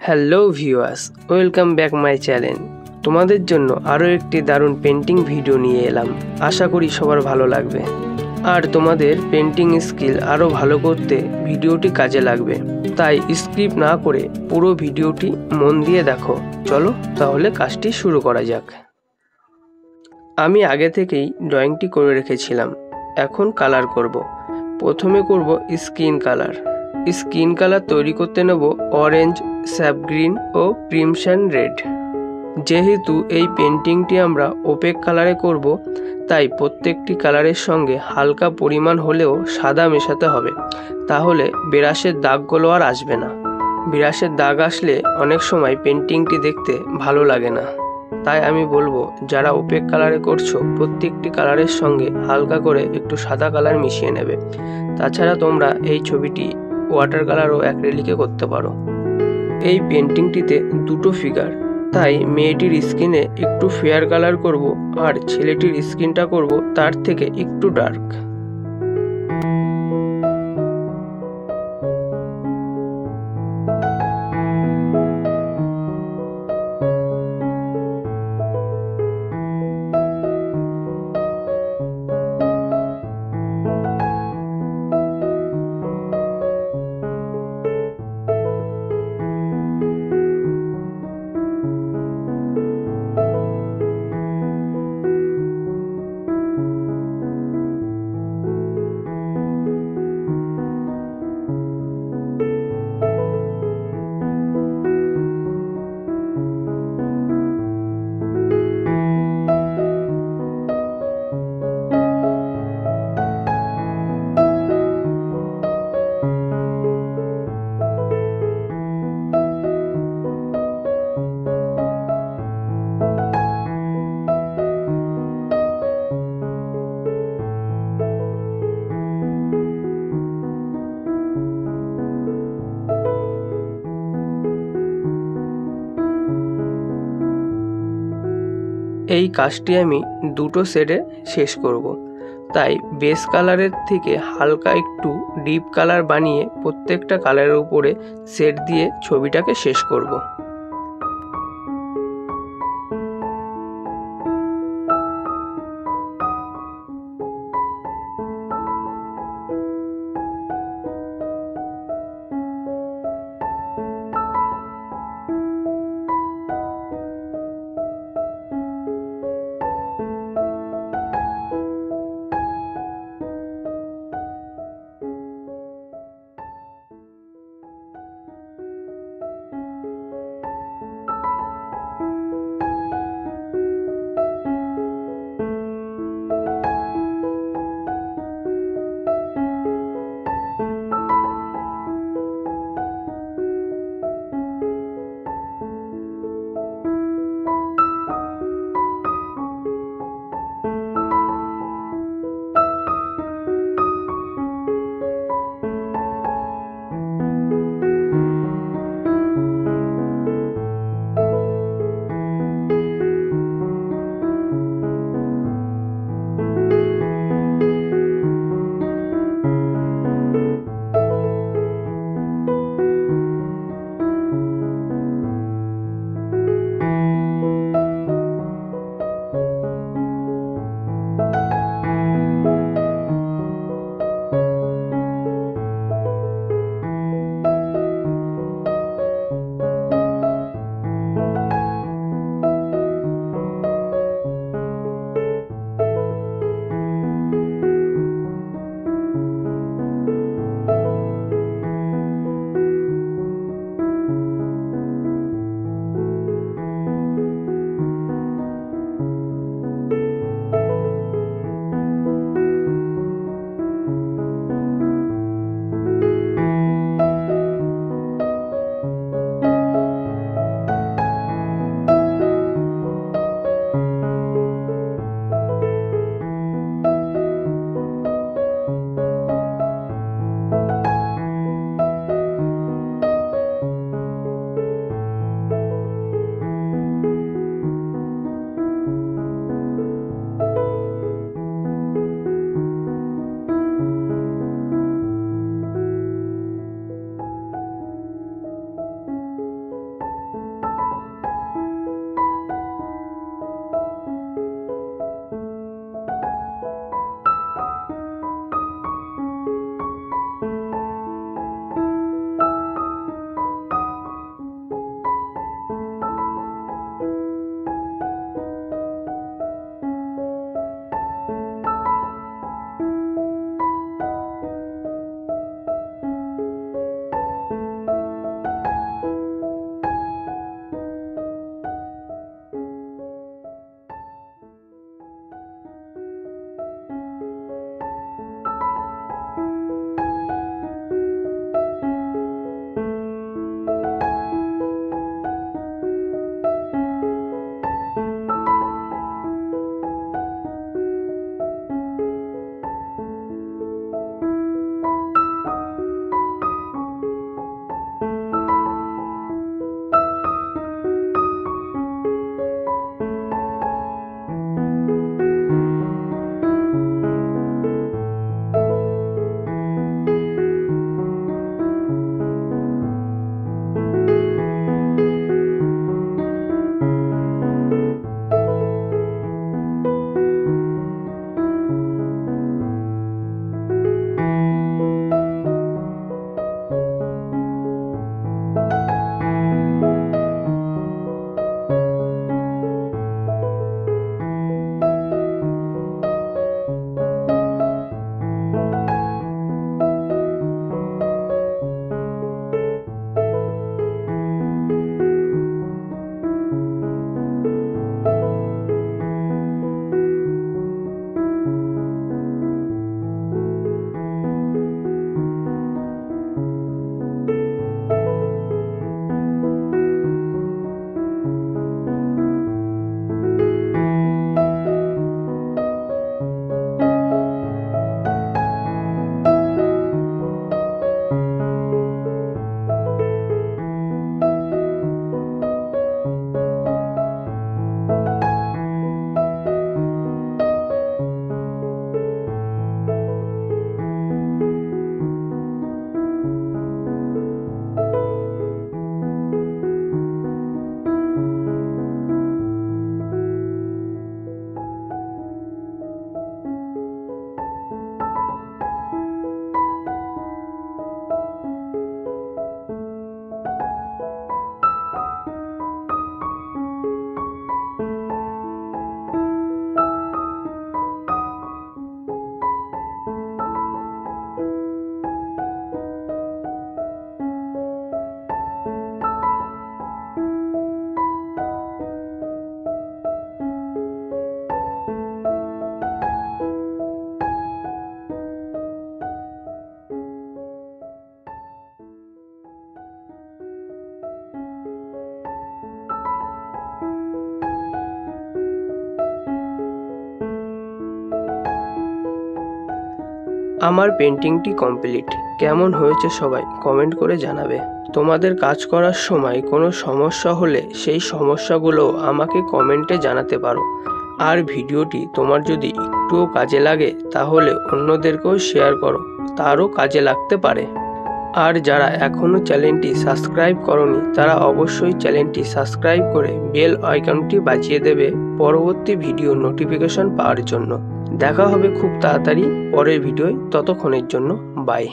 Hello viewers, welcome back my channel. তোমাদের জন্য আরও একটি দারুণ পেন্টিং ভিডিও নিয়ে এলাম। আশা করি সবার ভালো লাগবে। আর তোমাদের পেন্টিং স্কিল আরও ভালো করতে ভিডিওটি কাজে লাগবে। তাই স্কিপ না করে পুরো ভিডিওটি মন দিয়ে দেখো। চলো তাহলে কাজটি শুরু করা যাক। আমি আগে থেকেই ড্রয়িংটি করে রেখেছিলাম। এখন কালার করব। প্রথমে করব স্কিন কালার। স্কিন কালার তৈরি করতে নেব অরেঞ্জ, স্যাপ গ্রিন ও ক্রিমসন রেড। যেহেতু এই পেন্টিংটি আমরা ওপেক কালারে করব, তাই প্রত্যেকটি কালারের সঙ্গে হালকা পরিমাণ হলেও সাদা মেশাতে হবে, তাহলে ব্রাশের দাগগুলো আর আসবে না। ব্রাশের দাগ আসলে অনেক সময় পেন্টিংটি দেখতে ভালো লাগে না। তাই আমি বলবো, যারা ওপেক কালারে করছো প্রত্যেকটি কালারের সঙ্গে হালকা করে একটু সাদা কালার মিশিয়ে নেবে। তাছাড়া তোমরা এই ছবিটি ওয়াটার কালার ও অ্যাক্রিলিকে করতে পারো। এই পেন্টিংটিতে দুটো ফিগার, তাই মেয়েটির স্কিনে একটু ফেয়ার কালার করব আর ছেলেটির স্কিনটা করব তার থেকে একটু ডার্ক। এই কাজটি আমি দুটো শেডে শেষ করব, তাই বেস কালারের থেকে হালকা একটু ডিপ কালার বানিয়ে প্রত্যেকটা কালারের উপরে শেড দিয়ে ছবিটাকে শেষ করব। আমার পেন্টিংটি কমপ্লিট। কেমন হয়েছে সবাই কমেন্ট করে জানাবে। তোমাদের কাজ করার সময় কোনো সমস্যা হলে সেই সমস্যাগুলো আমাকে কমেন্টে জানাতে পারো। আর ভিডিওটি তোমার যদি একটুও কাজে লাগে তাহলে অন্যদেরকেও শেয়ার করো, তারও কাজে লাগতে পারে। আর যারা এখনও চ্যানেলটি সাবস্ক্রাইব করনি তারা অবশ্যই চ্যানেলটি সাবস্ক্রাইব করে বেল আইকনটি বাজিয়ে দেবে পরবর্তী ভিডিও নোটিফিকেশন পাওয়ার জন্য। দেখা হবে খুব তাড়াতাড়ি পরের ভিডিওয়, ততক্ষণের জন্য বাই।